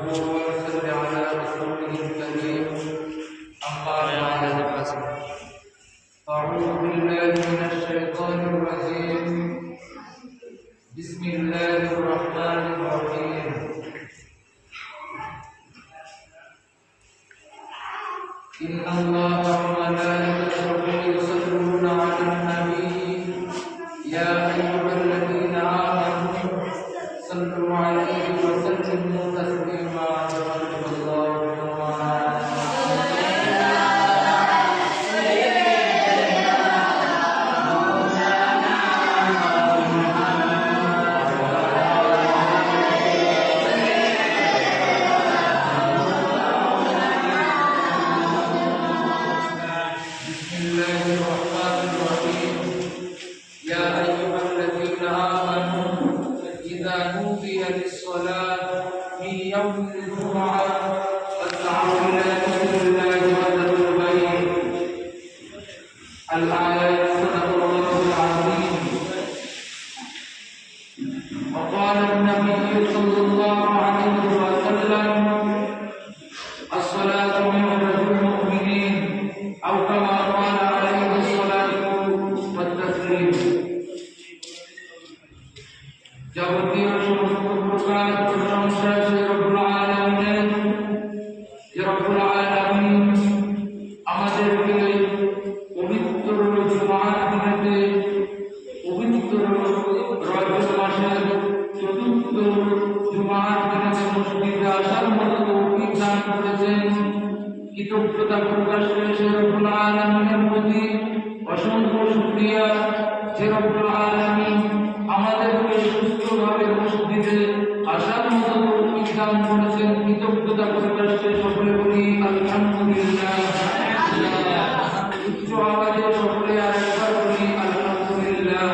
وصل على رسوله الكريم أما بعد أعوذ بالله من الشيطان الرجيم بسم الله الرحمن الرحيم إن الله وملائكته يصلون على النبي يا أيها الذين آمنوا صلوا عليه وسلموا تسليما صدق الله وقال النبي صلى الله عليه وسلم الصلاة معرض المؤمنين أو كما قال عليه الصلاة والتسليم যাবতীয় সমস্ত প্রকার প্রশংসা রব্বুল আলামিনের রব্বুল আলামিন আমাদেরকে পবিত্র জুমার দিনেতে পবিত্র রজব মাসের চতুর্থ জুমার দিনে মসজিদে আসার মতো তৌফিক দান করেছেন। কৃতজ্ঞতা প্রকাশ করেছে রব্বুল আলামিনের প্রতি অসংখ্য শুকরিয়া যে রব্বুল আলামিন আমাদেরকে সুস্থভাবে মসজিদে আসার মতো তৌফিক দান করেছেন। কৃতজ্ঞতা প্রকাশ করে সকলে বলি আলহামদুলিল্লাহ। উচ্চ আওয়াজে সকলে আরেকবার বলি আলহামদুলিল্লাহ।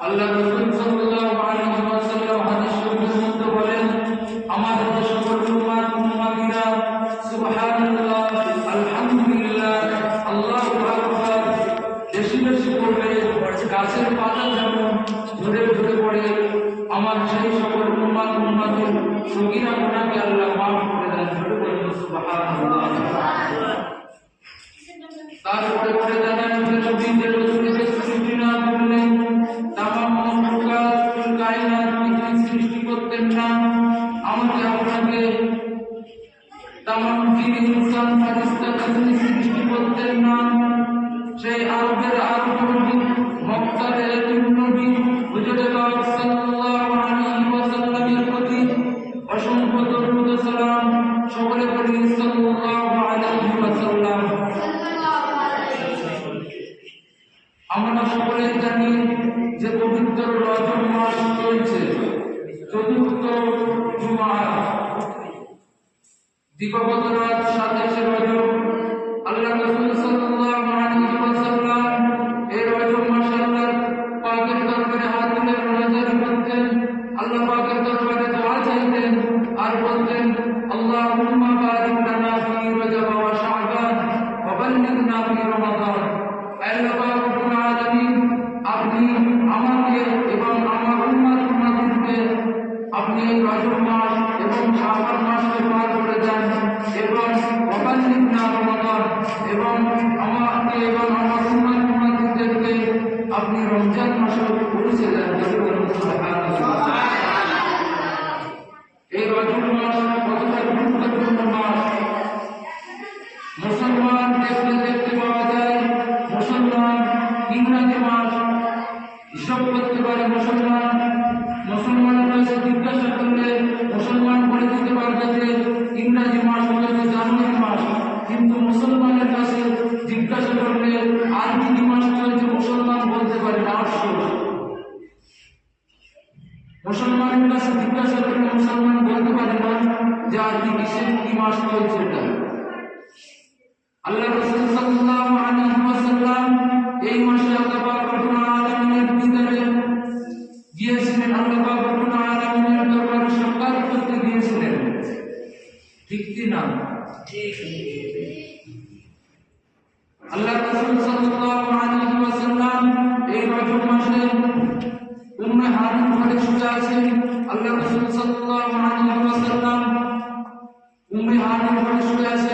আল্লাহ রাসূল সাল্লাল্লাহু আলাইহি ওয়াসাল্লাম হাদিস শরীফের মধ্যে বলেন, আমাদের যে সকল উম্মাতিরা সুবহানাল্লাহ আলহামদুলিল্লাহ আল্লাহু আকবার বেশি বেশি পড়বে, গাছের পাতা যেমন ঝরে ঝরে পড়ে, আমার সেই সকল উম্মাতের সগীরা গুনাহকে আল্লাহ মাফ করে দেন। সুবহানাল্লাহ। তারপরে পরে জানান যে নবী যে রাসূলকে সৃষ্টি না করলে তামাম মখলুকাতুল কায়নাত সৃষ্টি করতেন না। আমাকে আপনাকে তামাম জিন ইনসান ফেরেশতাকে সৃষ্টি করতেন না। সেই আরবের নবী মক্কার নবী হুজুর পাক সাল্লাল্লাহু আলাইহি ওয়াসাল্লামের প্রতি অসংখ্য দরুদ ও সালাম সকলে পড়ি সাল্লাল্লাহু আলাইহি ওয়াসাল্লাম। আমরা সকলে জানি যে পবিত্র রজব মাস চলছে, চতুর্থ জুমা, দিবাগত রাত 27 রজব। আল্লাহ রাসূল সাল্লাল্লাহু আলাইহি ওয়াসাল্লাম এই রজব মাসে আল্লাহ পাকের দরবারে হাত তুলে মোনাজাত করতেন, আল্লাহ পাকের দরবারে দোয়া চাইতেন আর বলতেন, আল্লাহুম্মা বারিক লানা ফি রজব ওয়া শাবান ওয়া বাল্লিগনা ফি রমাদান। আল্লাহ পাক রব্বুল আলামিন, আপনি আমাকে এবং আমার উম্মতকে আপনি রজব মাস এবং শাবান মাসকে পার করে দেন এবং ওয়া বাল্লিগনা রমাদান, এবং আমাকে এবং আমার উম্মতকে আপনি রমজান মাসে পৌঁছে দেন। সুবহানাল্লাহ। এই রজব মাস কতটা গুরুত্বপূর্ণ মাস। মুসলমান দেখতে পাওয়া যায় মুসলমান ইংরেজি মাস হিসাব করতে পারে। মুসলমানের কাছে জিজ্ঞাসা করলে মুসলমান বলে দিতে পারবে যে ইংরেজি মাস হলো জানুয়ারি মাস, কিন্তু মুসলমানের কাছে জিজ্ঞাসা করলে আর কি মাস চলছে মুসলমান বলতে পারে না। মুসলমানের কাছে জিজ্ঞাসা করলে মুসলমান বলতে পারে না যে আর কি মাস চলছে এটা। আল্লাহ রাসূল সাল্লাল্লাহু আলাইহি ওয়াসাল্লাম এই মাসে আল্লাহ পাক রব্বুল আলামিনের দিদারে গিয়েছিলেন, আল্লাহ পাক রব্বুল আলামিনের দরবারে সাক্ষাৎ করতে গিয়েছিলেন। ঠিক কি না? ঠিক। আল্লাহ রাসূল সাল্লাল্লাহু আলাইহি ওয়াসাল্লাম এই রজব মাসে উম্মে হারুন ঘরে শুয়ে আছেন। আল্লাহ রাসূল সাল্লাল্লাহু আলাইহি হানির ঘরে শুয়ে আছেন